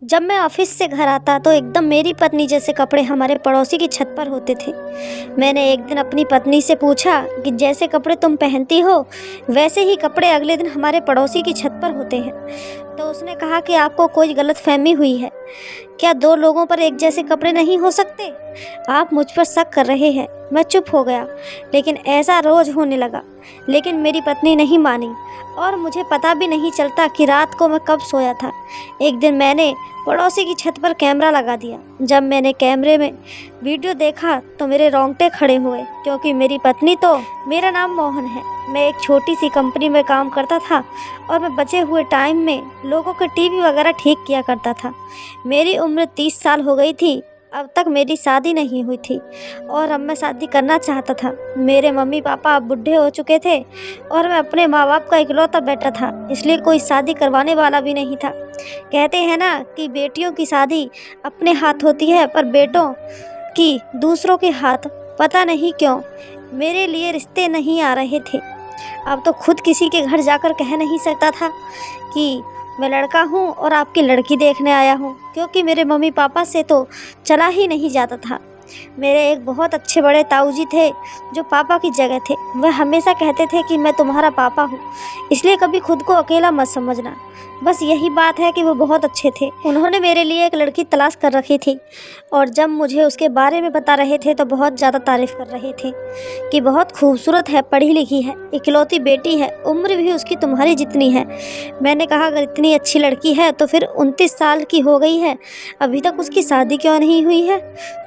जब मैं ऑफिस से घर आता तो एकदम मेरी पत्नी जैसे कपड़े हमारे पड़ोसी की छत पर होते थे। मैंने एक दिन अपनी पत्नी से पूछा कि जैसे कपड़े तुम पहनती हो वैसे ही कपड़े अगले दिन हमारे पड़ोसी की छत पर होते हैं। तो उसने कहा कि आपको कोई गलतफहमी हुई है, क्या दो लोगों पर एक जैसे कपड़े नहीं हो सकते? आप मुझ पर शक कर रहे हैं। मैं चुप हो गया, लेकिन ऐसा रोज होने लगा। लेकिन मेरी पत्नी नहीं मानी और मुझे पता भी नहीं चलता कि रात को मैं कब सोया था। एक दिन मैंने पड़ोसी की छत पर कैमरा लगा दिया। जब मैंने कैमरे में वीडियो देखा तो मेरे रोंगटे खड़े हुए, क्योंकि मेरी पत्नी तो मेरा नाम मोहन है। मैं एक छोटी सी कंपनी में काम करता था और मैं बचे हुए टाइम में लोगों के टीवी वगैरह ठीक किया करता था। मेरी उम्र 30 साल हो गई थी। अब तक मेरी शादी नहीं हुई थी और अब मैं शादी करना चाहता था। मेरे मम्मी पापा अब बूढ़े हो चुके थे और मैं अपने माँ बाप का इकलौता बेटा था, इसलिए कोई शादी करवाने वाला भी नहीं था। कहते हैं ना कि बेटियों की शादी अपने हाथ होती है पर बेटों की दूसरों के हाथ। पता नहीं क्यों मेरे लिए रिश्ते नहीं आ रहे थे। अब तो खुद किसी के घर जाकर कह नहीं सकता था कि मैं लड़का हूँ और आपकी लड़की देखने आया हूँ, क्योंकि मेरे मम्मी पापा से तो चला ही नहीं जाता था। मेरे एक बहुत अच्छे बड़े ताऊजी थे जो पापा की जगह थे। वह हमेशा कहते थे कि मैं तुम्हारा पापा हूँ, इसलिए कभी खुद को अकेला मत समझना। बस यही बात है कि वो बहुत अच्छे थे। उन्होंने मेरे लिए एक लड़की तलाश कर रखी थी और जब मुझे उसके बारे में बता रहे थे तो बहुत ज़्यादा तारीफ़ कर रहे थे कि बहुत खूबसूरत है, पढ़ी लिखी है, इकलौती बेटी है, उम्र भी उसकी तुम्हारी जितनी है। मैंने कहा अगर इतनी अच्छी लड़की है तो फिर 29 साल की हो गई है, अभी तक उसकी शादी क्यों नहीं हुई है?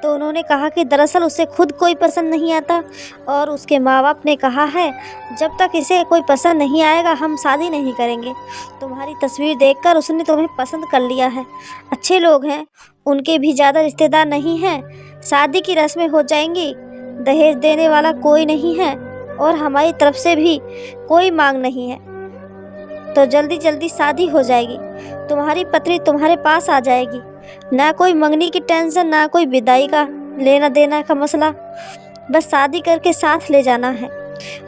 तो उन्होंने कहा कि दरअसल उसे खुद कोई पसंद नहीं आता और उसके माँ बाप ने कहा है जब तक इसे कोई पसंद नहीं आएगा हम शादी नहीं करेंगे। तुम्हारी तस्वीर देखकर उसने तुम्हें पसंद कर लिया है। अच्छे लोग हैं, उनके भी ज़्यादा रिश्तेदार नहीं हैं, शादी की रस्में हो जाएंगी, दहेज देने वाला कोई नहीं है और हमारी तरफ से भी कोई मांग नहीं है, तो जल्दी जल्दी शादी हो जाएगी। तुम्हारी पत्नी तुम्हारे पास आ जाएगी। ना कोई मंगनी की टेंशन, ना कोई विदाई का लेना देना का मसला, बस शादी करके साथ ले जाना है।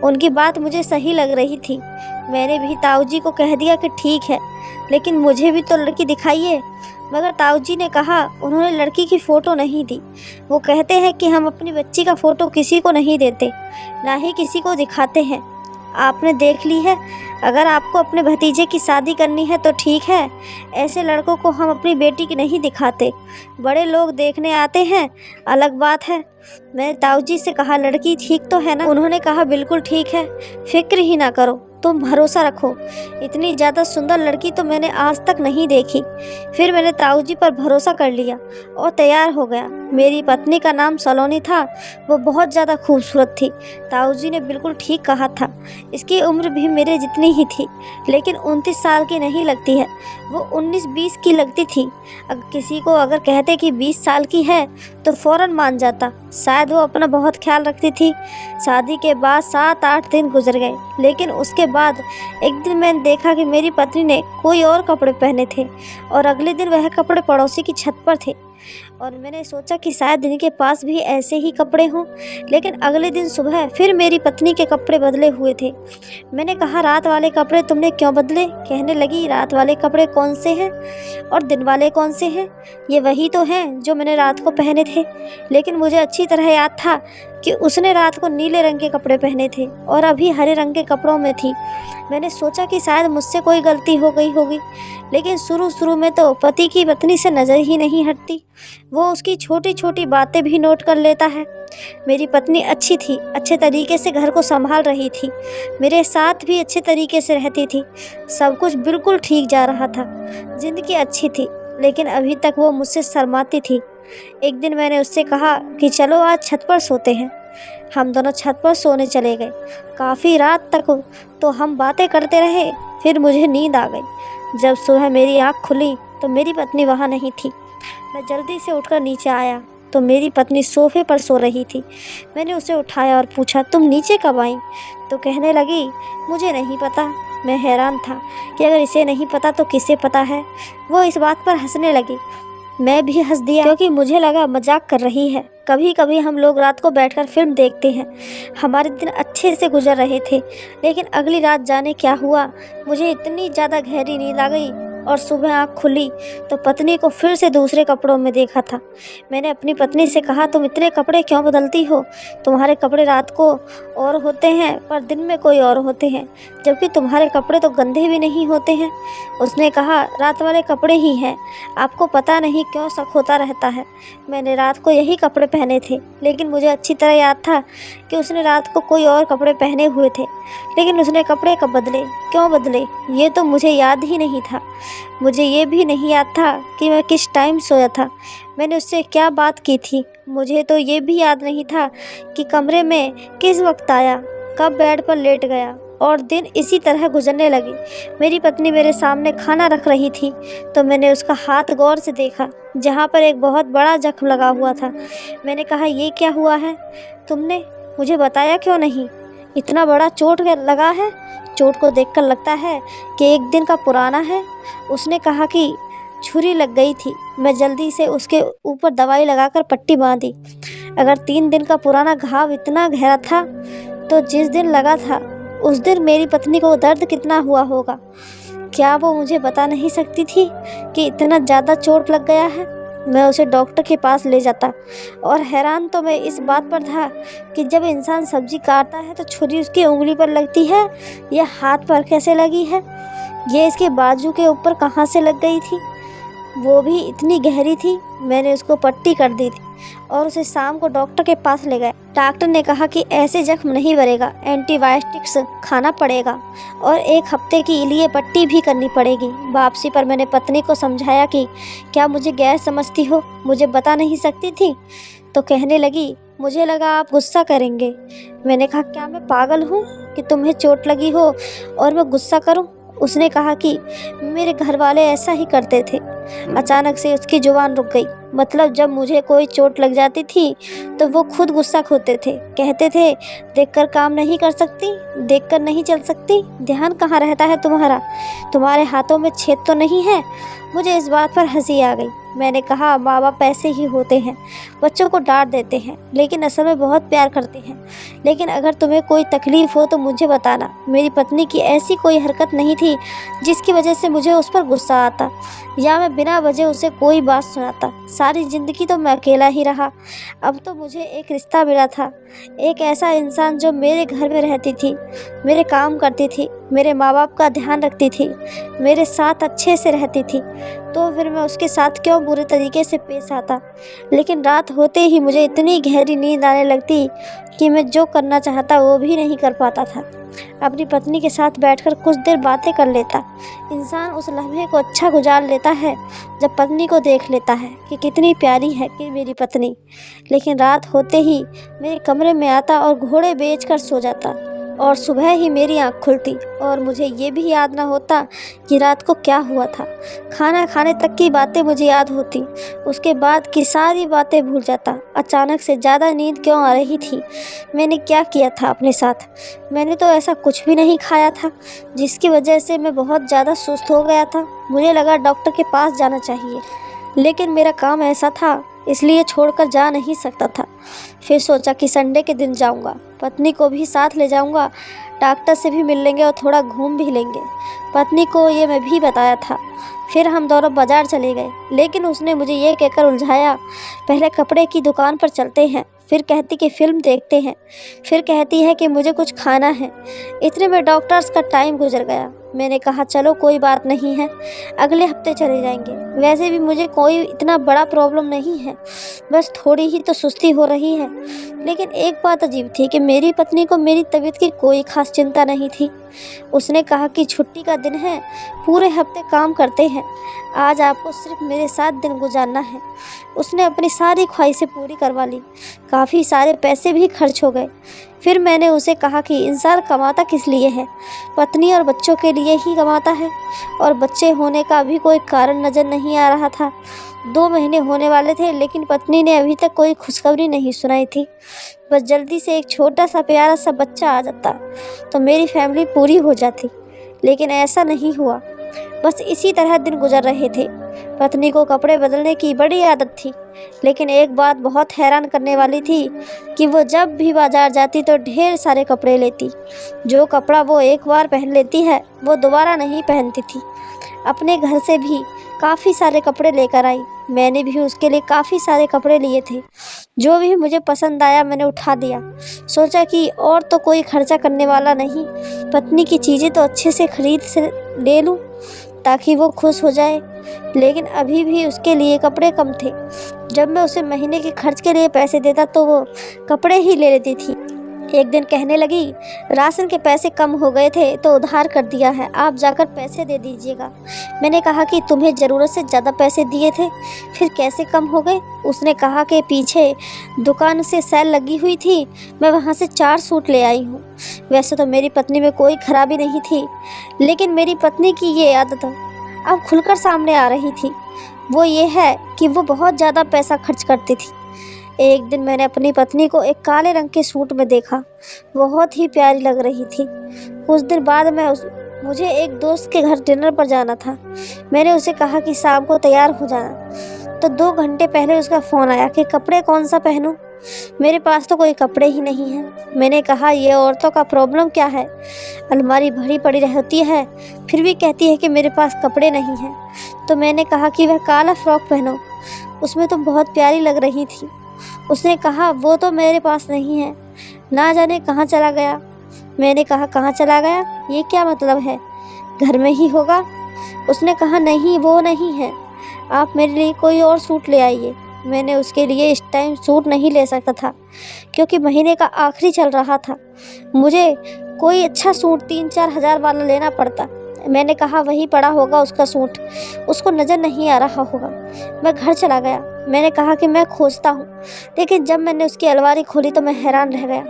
उनकी बात मुझे सही लग रही थी। मैंने भी ताऊजी को कह दिया कि ठीक है, लेकिन मुझे भी तो लड़की दिखाइए। मगर ताऊजी ने कहा उन्होंने लड़की की फ़ोटो नहीं दी। वो कहते हैं कि हम अपनी बच्ची का फ़ोटो किसी को नहीं देते, ना ही किसी को दिखाते हैं। आपने देख ली है, अगर आपको अपने भतीजे की शादी करनी है तो ठीक है, ऐसे लड़कों को हम अपनी बेटी की नहीं दिखाते। बड़े लोग देखने आते हैं, अलग बात है। मैंने ताऊजी से कहा लड़की ठीक तो है ना? उन्होंने कहा बिल्कुल ठीक है, फिक्र ही ना करो, तुम भरोसा रखो। इतनी ज़्यादा सुंदर लड़की तो मैंने आज तक नहीं देखी। फिर मैंने ताऊजी पर भरोसा कर लिया और तैयार हो गया। मेरी पत्नी का नाम सलोनी था, वो बहुत ज़्यादा खूबसूरत थी। ताऊजी ने बिल्कुल ठीक कहा था, इसकी उम्र भी मेरे जितनी ही थी, लेकिन 29 साल की नहीं लगती है, वो 19-20 की लगती थी। अगर किसी को अगर कहते कि 20 साल की है तो फ़ौरन मान जाता। शायद वो अपना बहुत ख्याल रखती थी। शादी के बाद 7-8 दिन गुजर गए, लेकिन उसके बाद एक दिन मैंने देखा कि मेरी पत्नी ने कोई और कपड़े पहने थे और अगले दिन वह कपड़े पड़ोसी की छत पर थे और मैंने सोचा कि शायद इनके पास भी ऐसे ही कपड़े हों। लेकिन अगले दिन सुबह फिर मेरी पत्नी के कपड़े बदले हुए थे। मैंने कहा रात वाले कपड़े तुमने क्यों बदले? कहने लगी रात वाले कपड़े कौन से हैं और दिन वाले कौन से हैं? ये वही तो हैं जो मैंने रात को पहने थे। लेकिन मुझे अच्छी तरह याद था कि उसने रात को नीले रंग के कपड़े पहने थे और अभी हरे रंग के कपड़ों में थी। मैंने सोचा कि शायद मुझसे कोई गलती हो गई होगी, लेकिन शुरू में तो पति की पत्नी से नज़र ही नहीं हटती। वो उसकी छोटी छोटी बातें भी नोट कर लेता है। मेरी पत्नी अच्छी थी, अच्छे तरीके से घर को संभाल रही थी, मेरे साथ भी अच्छे तरीके से रहती थी। सब कुछ बिल्कुल ठीक जा रहा था, ज़िंदगी अच्छी थी, लेकिन अभी तक वो मुझसे शर्माती थी। एक दिन मैंने उससे कहा कि चलो आज छत पर सोते हैं। हम दोनों छत पर सोने चले गए। काफ़ी रात तक तो हम बातें करते रहे, फिर मुझे नींद आ गई। जब सुबह मेरी आँख खुली तो मेरी पत्नी वहाँ नहीं थी। मैं जल्दी से उठकर नीचे आया तो मेरी पत्नी सोफे पर सो रही थी। मैंने उसे उठाया और पूछा तुम नीचे कब आई? तो कहने लगी मुझे नहीं पता। मैं हैरान था कि अगर इसे नहीं पता तो किसे पता है। वो इस बात पर हंसने लगी। मैं भी हंस दिया, क्योंकि मुझे लगा मजाक कर रही है। कभी कभी हम लोग रात को बैठकर फिल्म देखते हैं। हमारे दिन अच्छे से गुजर रहे थे, लेकिन अगली रात जाने क्या हुआ, मुझे इतनी ज़्यादा गहरी नींद आ गई और सुबह आँख खुली तो पत्नी को फिर से दूसरे कपड़ों में देखा था। मैंने अपनी पत्नी से कहा, तुम इतने कपड़े क्यों बदलती हो? तुम्हारे कपड़े रात को और होते हैं पर दिन में कोई और होते हैं, जबकि तुम्हारे कपड़े तो गंदे भी नहीं होते हैं। उसने कहा, रात वाले कपड़े ही हैं, आपको पता नहीं क्यों शक होता रहता है। मैंने रात को यही कपड़े पहने थे, लेकिन मुझे अच्छी तरह याद था कि उसने रात को कोई और कपड़े पहने हुए थे। लेकिन उसने कपड़े कब बदले, क्यों बदले, ये तो मुझे याद ही नहीं था। मुझे ये भी नहीं याद था कि मैं किस टाइम सोया था, मैंने उससे क्या बात की थी। मुझे तो ये भी याद नहीं था कि कमरे में किस वक्त आया, कब बेड पर लेट गया। और दिन इसी तरह गुजरने लगे। मेरी पत्नी मेरे सामने खाना रख रही थी तो मैंने उसका हाथ गौर से देखा, जहाँ पर एक बहुत बड़ा जख्म लगा हुआ था। मैंने कहा, ये क्या हुआ है? तुमने मुझे बताया क्यों नहीं? इतना बड़ा चोट लगा है? चोट को देखकर लगता है कि एक दिन का पुराना है। उसने कहा कि छुरी लग गई थी। मैं जल्दी से उसके ऊपर दवाई लगाकर पट्टी बांधी। अगर 3 दिन का पुराना घाव इतना गहरा था तो जिस दिन लगा था उस दिन मेरी पत्नी को दर्द कितना हुआ होगा। क्या वो मुझे बता नहीं सकती थी कि इतना ज़्यादा चोट लग गया है? मैं उसे डॉक्टर के पास ले जाता। और हैरान तो मैं इस बात पर था कि जब इंसान सब्जी काटता है तो छुरी उसकी उंगली पर लगती है, या हाथ पर कैसे लगी है, ये इसके बाजू के ऊपर कहाँ से लग गई थी, वो भी इतनी गहरी थी। मैंने उसको पट्टी कर दी थी और उसे शाम को डॉक्टर के पास ले गए। डॉक्टर ने कहा कि ऐसे जख्म नहीं भरेगा, एंटीबायोटिक्स खाना पड़ेगा और 1 हफ्ते के लिए पट्टी भी करनी पड़ेगी। वापसी पर मैंने पत्नी को समझाया कि क्या मुझे गैर समझती हो, मुझे बता नहीं सकती थी? तो कहने लगी, मुझे लगा आप गुस्सा करेंगे। मैंने कहा, क्या मैं पागल हूँ कि तुम्हें चोट लगी हो और मैं गुस्सा करूँ? उसने कहा कि मेरे घर वाले ऐसा ही करते थे। अचानक से उसकी जुबान रुक गई। मतलब जब मुझे कोई चोट लग जाती थी तो वो खुद गुस्सा खोते थे, कहते थे, देखकर काम नहीं कर सकती, देखकर नहीं चल सकती, ध्यान कहाँ रहता है तुम्हारा, तुम्हारे हाथों में छेद तो नहीं है। मुझे इस बात पर हंसी आ गई। मैंने कहा, माँ बाप ऐसे ही होते हैं, बच्चों को डांट देते हैं लेकिन असल में बहुत प्यार करते हैं। लेकिन अगर तुम्हें कोई तकलीफ़ हो तो मुझे बताना। मेरी पत्नी की ऐसी कोई हरकत नहीं थी जिसकी वजह से मुझे उस पर गुस्सा आता या मैं बिना वजह उसे कोई बात सुनाता। सारी ज़िंदगी तो मैं अकेला ही रहा। अब तो मुझे एक रिश्ता मिला था, एक ऐसा इंसान जो मेरे घर में रहती थी, मेरे काम करती थी, मेरे माँ बाप का ध्यान रखती थी, मेरे साथ अच्छे से रहती थी। तो फिर मैं उसके साथ क्यों बुरे तरीके से पेश आता? लेकिन रात होते ही मुझे इतनी गहरी नींद आने लगती कि मैं जो करना चाहता वो भी नहीं कर पाता था। अपनी पत्नी के साथ बैठकर कुछ देर बातें कर लेता। इंसान उस लम्हे को अच्छा गुजार लेता है जब पत्नी को देख लेता है कि कितनी प्यारी है कि मेरी पत्नी। लेकिन रात होते ही मेरे कमरे में आता और घोड़े बेचकर सो जाता और सुबह ही मेरी आँख खुलती और मुझे ये भी याद ना होता कि रात को क्या हुआ था। खाना खाने तक की बातें मुझे याद होती, उसके बाद की सारी बातें भूल जाता। अचानक से ज़्यादा नींद क्यों आ रही थी? मैंने क्या किया था अपने साथ? मैंने तो ऐसा कुछ भी नहीं खाया था जिसकी वजह से मैं बहुत ज़्यादा सुस्त हो गया था। मुझे लगा डॉक्टर के पास जाना चाहिए, लेकिन मेरा काम ऐसा था इसलिए छोड़कर जा नहीं सकता था। फिर सोचा कि संडे के दिन जाऊंगा, पत्नी को भी साथ ले जाऊंगा, डॉक्टर से भी मिल लेंगे और थोड़ा घूम भी लेंगे। पत्नी को ये मैं भी बताया था। फिर हम दोनों बाज़ार चले गए, लेकिन उसने मुझे ये कहकर उलझाया, पहले कपड़े की दुकान पर चलते हैं, फिर कहती कि फ़िल्म देखते हैं, फिर कहती है कि मुझे कुछ खाना है। इतने में डॉक्टर्स का टाइम गुजर गया। मैंने कहा, चलो कोई बात नहीं है, अगले हफ्ते चले जाएंगे। वैसे भी मुझे कोई इतना बड़ा प्रॉब्लम नहीं है, बस थोड़ी ही तो सुस्ती हो रही है। लेकिन एक बात अजीब थी कि मेरी पत्नी को मेरी तबीयत की कोई ख़ास चिंता नहीं थी। उसने कहा कि छुट्टी का दिन है, पूरे हफ्ते काम करते हैं, आज आपको सिर्फ मेरे साथ दिन गुजारना है। उसने अपनी सारी ख्वाहिशें पूरी करवा ली, काफ़ी सारे पैसे भी खर्च हो गए। फिर मैंने उसे कहा कि इंसान कमाता किस लिए है? पत्नी और बच्चों के लिए ही कमाता है, और बच्चे होने का भी कोई कारण नज़र नहीं आ रहा था। 2 महीने होने वाले थे, लेकिन पत्नी ने अभी तक कोई खुशखबरी नहीं सुनाई थी। बस जल्दी से एक छोटा सा प्यारा सा बच्चा आ जाता तो मेरी फैमिली पूरी हो जाती, लेकिन ऐसा नहीं हुआ। बस इसी तरह दिन गुजर रहे थे। पत्नी को कपड़े बदलने की बड़ी आदत थी, लेकिन एक बात बहुत हैरान करने वाली थी कि वो जब भी बाज़ार जाती तो ढेर सारे कपड़े लेती। जो कपड़ा वो एक बार पहन लेती है वो दोबारा नहीं पहनती थी। अपने घर से भी काफ़ी सारे कपड़े लेकर आई। मैंने भी उसके लिए काफ़ी सारे कपड़े लिए थे। जो भी मुझे पसंद आया मैंने उठा दिया। सोचा कि और तो कोई खर्चा करने वाला नहीं, पत्नी की चीज़ें तो अच्छे से खरीद से ले लूँ ताकि वो खुश हो जाए। लेकिन अभी भी उसके लिए कपड़े कम थे। जब मैं उसे महीने के खर्च के लिए पैसे देता तो वो कपड़े ही ले लेती थी। एक दिन कहने लगी, राशन के पैसे कम हो गए थे तो उधार कर दिया है, आप जाकर पैसे दे दीजिएगा। मैंने कहा कि तुम्हें ज़रूरत से ज़्यादा पैसे दिए थे, फिर कैसे कम हो गए? उसने कहा कि पीछे दुकान से सेल लगी हुई थी, मैं वहाँ से 4 सूट ले आई हूँ। वैसे तो मेरी पत्नी में कोई खराबी नहीं थी, लेकिन मेरी पत्नी की ये आदत अब खुलकर सामने आ रही थी। वो ये है कि वो बहुत ज़्यादा पैसा खर्च करती थी। एक दिन मैंने अपनी पत्नी को एक काले रंग के सूट में देखा, बहुत ही प्यारी लग रही थी। कुछ दिन बाद मुझे एक दोस्त के घर डिनर पर जाना था। मैंने उसे कहा कि शाम को तैयार हो जाना, तो 2 घंटे पहले उसका फ़ोन आया कि कपड़े कौन सा पहनूं। मेरे पास तो कोई कपड़े ही नहीं हैं। मैंने कहा, ये औरतों का प्रॉब्लम क्या है, अलमारी भरी पड़ी रहती है फिर भी कहती है कि मेरे पास कपड़े नहीं हैं। तो मैंने कहा कि वह काला फ्रॉक पहनो, उसमें तुम बहुत प्यारी लग रही थी। उसने कहा, वो तो मेरे पास नहीं है, ना जाने कहाँ चला गया। मैंने कहा, कहाँ चला गया, ये क्या मतलब है, घर में ही होगा। उसने कहा, नहीं वो नहीं है, आप मेरे लिए कोई और सूट ले आइए। मैंने उसके लिए इस टाइम सूट नहीं ले सकता था क्योंकि महीने का आखिरी चल रहा था। मुझे कोई अच्छा सूट 3-4 हज़ार वाला लेना पड़ता। मैंने कहा, वही पड़ा होगा उसका सूट, उसको नज़र नहीं आ रहा होगा। मैं घर चला गया। मैंने कहा कि मैं खोजता हूँ, लेकिन जब मैंने उसकी अलमारी खोली तो मैं हैरान रह गया।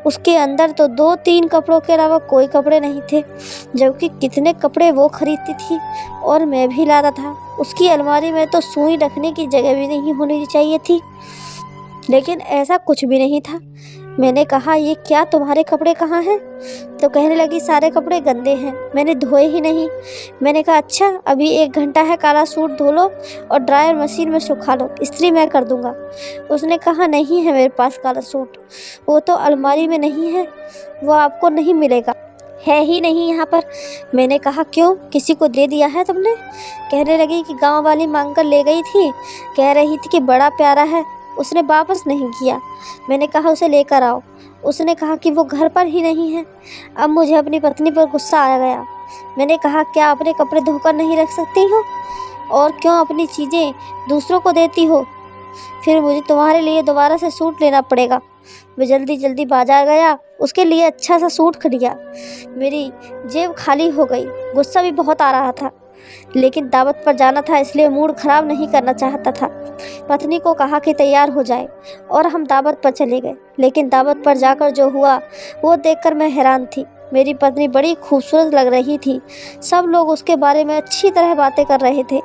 उसके अंदर तो 2-3 कपड़ों के अलावा कोई कपड़े नहीं थे, जबकि कितने कपड़े वो खरीदती थी और मैं भी लाता था। उसकी अलमारी में तो सुई रखने की जगह भी नहीं होनी चाहिए थी, लेकिन ऐसा कुछ भी नहीं था। मैंने कहा, ये क्या, तुम्हारे कपड़े कहाँ हैं? तो कहने लगी, सारे कपड़े गंदे हैं, मैंने धोए ही नहीं। मैंने कहा, अच्छा, अभी 1 घंटा है, काला सूट धो लो और ड्रायर मशीन में सुखा लो, इस्त्री मैं कर दूंगा। उसने कहा, नहीं है मेरे पास काला सूट, वो तो अलमारी में नहीं है, वो आपको नहीं मिलेगा, है ही नहीं यहाँ पर। मैंने कहा, क्यों, किसी को दे दिया है तुमने? कहने लगी कि गाँव वाली मांग कर ले गई थी, कह रही थी कि बड़ा प्यारा है, उसने वापस नहीं किया। मैंने कहा, उसे लेकर आओ। उसने कहा कि वो घर पर ही नहीं है। अब मुझे अपनी पत्नी पर गुस्सा आ गया। मैंने कहा, क्या अपने कपड़े धोकर नहीं रख सकती हो, और क्यों अपनी चीज़ें दूसरों को देती हो? फिर मुझे तुम्हारे लिए दोबारा से सूट लेना पड़ेगा। मैं जल्दी जल्दी बाजार गया, उसके लिए अच्छा सा सूट खरीदा। मेरी जेब खाली हो गई। गुस्सा भी बहुत आ रहा था, लेकिन दावत पर जाना था इसलिए मूड ख़राब नहीं करना चाहता था। पत्नी को कहा कि तैयार हो जाए और हम दावत पर चले गए। लेकिन दावत पर जाकर जो हुआ वो देखकर मैं हैरान थी। मेरी पत्नी बड़ी खूबसूरत लग रही थी। सब लोग उसके बारे में अच्छी तरह बातें कर रहे थे।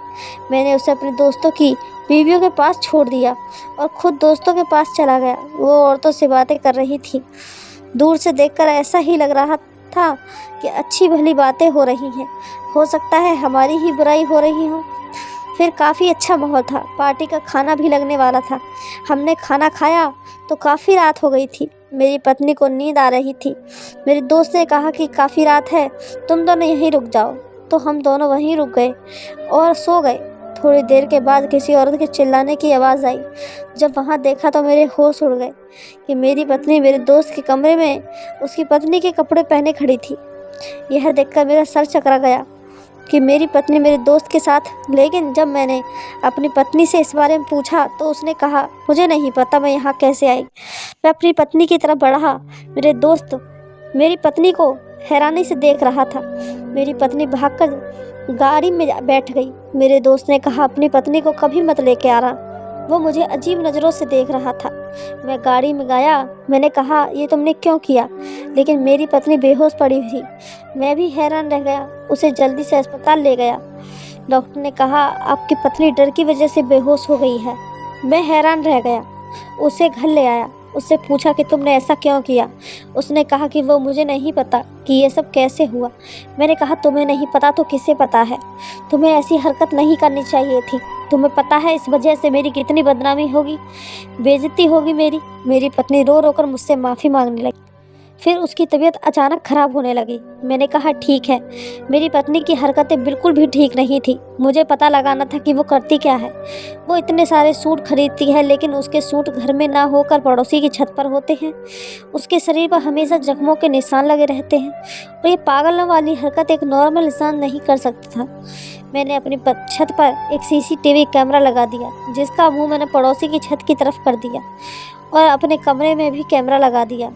मैंने उसे अपने दोस्तों की बीवियों के पास छोड़ दिया और ख़ुद दोस्तों के पास चला गया। वो औरतों से बातें कर रही थी। दूर से देखकर ऐसा ही लग रहा था कि अच्छी भली बातें हो रही हैं, हो सकता है हमारी ही बुराई हो रही हो। फिर काफ़ी अच्छा माहौल था। पार्टी का खाना भी लगने वाला था। हमने खाना खाया तो काफ़ी रात हो गई थी। मेरी पत्नी को नींद आ रही थी। मेरे दोस्त ने कहा कि काफ़ी रात है, तुम दोनों यहीं रुक जाओ। तो हम दोनों वहीं रुक गए और सो गए। थोड़ी देर के बाद किसी औरत के चिल्लाने की आवाज़ आई। जब वहाँ देखा तो मेरे होश उड़ गए कि मेरी पत्नी मेरे दोस्त के कमरे में उसकी पत्नी के कपड़े पहने खड़ी थी। यह देखकर मेरा सर चकरा गया कि मेरी पत्नी मेरे दोस्त के साथ। लेकिन जब मैंने अपनी पत्नी से इस बारे में पूछा तो उसने कहा, मुझे नहीं पता मैं यहाँ कैसे आई। मैं अपनी पत्नी की तरफ बढ़ा। मेरे दोस्त मेरी पत्नी को हैरानी से देख रहा था। मेरी पत्नी भागकर गाड़ी में बैठ गई। मेरे दोस्त ने कहा, अपनी पत्नी को कभी मत लेके आ रहा, वो मुझे अजीब नज़रों से देख रहा था। मैं गाड़ी में गया। मैंने कहा, ये तुमने क्यों किया? लेकिन मेरी पत्नी बेहोश पड़ी थी। मैं भी हैरान रह गया। उसे जल्दी से अस्पताल ले गया। डॉक्टर ने कहा, आपकी पत्नी डर की वजह से बेहोश हो गई है। मैं हैरान रह गया। उसे घर ले आया। उससे पूछा कि तुमने ऐसा क्यों किया? उसने कहा कि वो मुझे नहीं पता कि ये सब कैसे हुआ। मैंने कहा, तुम्हें नहीं पता तो किसे पता है? तुम्हें ऐसी हरकत नहीं करनी चाहिए थी। तुम्हें पता है इस वजह से मेरी कितनी बदनामी होगी, बेइज्जती होगी मेरी। मेरी पत्नी रो रो कर मुझसे माफ़ी मांगने लगी। फिर उसकी तबीयत अचानक ख़राब होने लगी। मैंने कहा ठीक है, मेरी पत्नी की हरकतें बिल्कुल भी ठीक नहीं थी। मुझे पता लगाना था कि वो करती क्या है। वो इतने सारे सूट खरीदती है, लेकिन उसके सूट घर में ना होकर पड़ोसी की छत पर होते हैं। उसके शरीर पर हमेशा जख्मों के निशान लगे रहते हैं और ये पागलों वाली हरकत एक नॉर्मल इंसान नहीं कर सकता था। मैंने अपनी छत पर एक सीसीटीवी कैमरा लगा दिया, जिसका मुंह मैंने पड़ोसी की छत की तरफ कर दिया और अपने कमरे में भी कैमरा लगा दिया।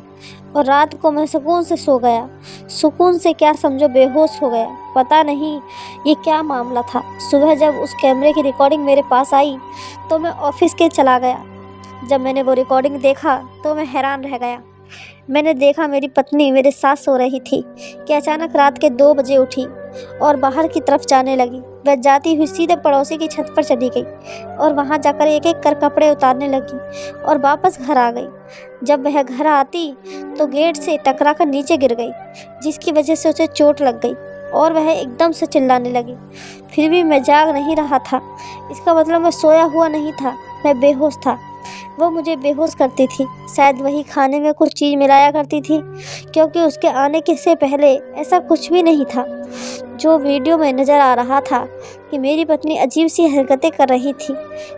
और रात को मैं सुकून से सो गया। सुकून से क्या समझो, बेहोश हो गया। पता नहीं ये क्या मामला था। सुबह जब उस कैमरे की रिकॉर्डिंग मेरे पास आई तो मैं ऑफिस के चला गया। जब मैंने वो रिकॉर्डिंग देखा तो मैं हैरान रह गया। मैंने देखा मेरी पत्नी मेरे साथ सो रही थी कि अचानक रात के 2 बजे उठी और बाहर की तरफ जाने लगी। वह जाती हुई सीधे पड़ोसी की छत पर चली गई और वहां जाकर एक एक कर कपड़े उतारने लगी और वापस घर आ गई। जब वह घर आती तो गेट से टकरा कर नीचे गिर गई, जिसकी वजह से उसे चोट लग गई और वह एकदम से चिल्लाने लगी। फिर भी मैं जाग नहीं रहा था। इसका मतलब मैं सोया हुआ नहीं था, मैं बेहोश था। वो मुझे बेहोश करती थी। शायद वही खाने में कुछ चीज़ मिलाया करती थी, क्योंकि उसके आने के से पहले ऐसा कुछ भी नहीं था। जो वीडियो में नज़र आ रहा था कि मेरी पत्नी अजीब सी हरकतें कर रही थी।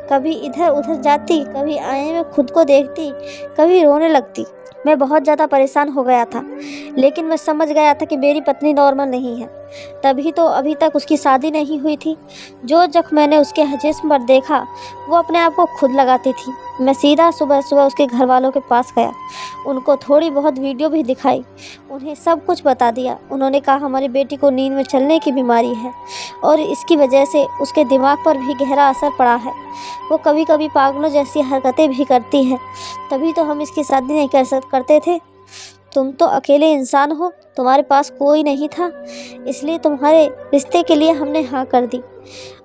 कभी इधर उधर जाती, कभी आईने में खुद को देखती, कभी रोने लगती। मैं बहुत ज़्यादा परेशान हो गया था, लेकिन मैं समझ गया था कि मेरी पत्नी नॉर्मल नहीं है। तभी तो अभी तक उसकी शादी नहीं हुई थी। जो जख्म मैंने उसके जिस्म पर देखा वो अपने आप को खुद लगाती थी। मैं सीधा सुबह सुबह उसके घर वालों के पास गया, उनको थोड़ी बहुत वीडियो भी दिखाई, उन्हें सब कुछ बता दिया। उन्होंने कहा हमारी बेटी को नींद में चलने की बीमारी है और इसकी वजह से उसके दिमाग पर भी गहरा असर पड़ा है। वो कभी कभी पागलों जैसी हरकतें भी करती है, तभी तो हम इसकी शादी नहीं करते थे। तुम तो अकेले इंसान हो, तुम्हारे पास कोई नहीं था, इसलिए तुम्हारे रिश्ते के लिए हमने हाँ कर दी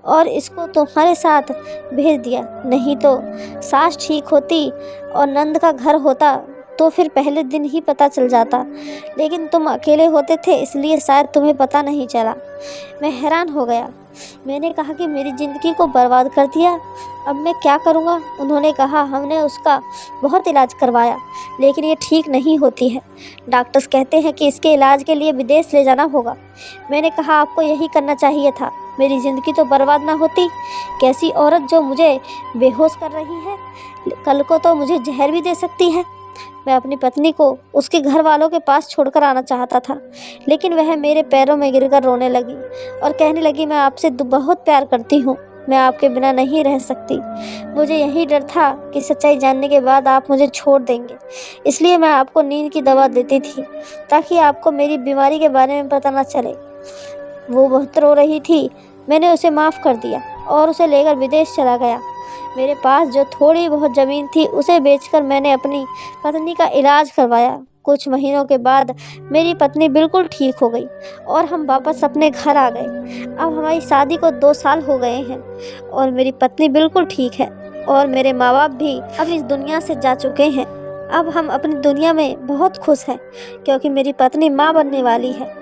और इसको तुम्हारे साथ भेज दिया। नहीं तो सास ठीक होती और नंद का घर होता तो फिर पहले दिन ही पता चल जाता, लेकिन तुम अकेले होते थे इसलिए शायद तुम्हें पता नहीं चला। मैं हैरान हो गया। मैंने कहा कि मेरी ज़िंदगी को बर्बाद कर दिया, अब मैं क्या करूँगा। उन्होंने कहा हमने उसका बहुत इलाज करवाया, लेकिन ये ठीक नहीं होती है। डॉक्टर्स कहते हैं कि इसके इलाज के लिए विदेश ले जाना होगा। मैंने कहा आपको यही करना चाहिए था, मेरी ज़िंदगी तो बर्बाद ना होती। कैसी औरत जो मुझे बेहोश कर रही है, कल को तो मुझे जहर भी दे सकती है। मैं अपनी पत्नी को उसके घर वालों के पास छोड़कर आना चाहता था, लेकिन वह मेरे पैरों में गिरकर रोने लगी और कहने लगी मैं आपसे बहुत प्यार करती हूँ, मैं आपके बिना नहीं रह सकती। मुझे यही डर था कि सच्चाई जानने के बाद आप मुझे छोड़ देंगे, इसलिए मैं आपको नींद की दवा देती थी ताकि आपको मेरी बीमारी के बारे में पता न चले। वो बहुत रो रही थी। मैंने उसे माफ़ कर दिया और उसे लेकर विदेश चला गया। मेरे पास जो थोड़ी बहुत ज़मीन थी उसे बेचकर मैंने अपनी पत्नी का इलाज करवाया। कुछ महीनों के बाद मेरी पत्नी बिल्कुल ठीक हो गई और हम वापस अपने घर आ गए। अब हमारी शादी को 2 साल हो गए हैं और मेरी पत्नी बिल्कुल ठीक है और मेरे माँ बाप भी अब इस दुनिया से जा चुके हैं। अब हम अपनी दुनिया में बहुत खुश हैं क्योंकि मेरी पत्नी माँ बनने वाली है।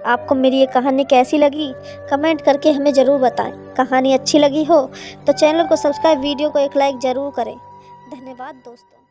आपको मेरी ये कहानी कैसी लगी कमेंट करके हमें ज़रूर बताएं। कहानी अच्छी लगी हो तो चैनल को सब्सक्राइब, वीडियो को एक लाइक ज़रूर करें। धन्यवाद दोस्तों।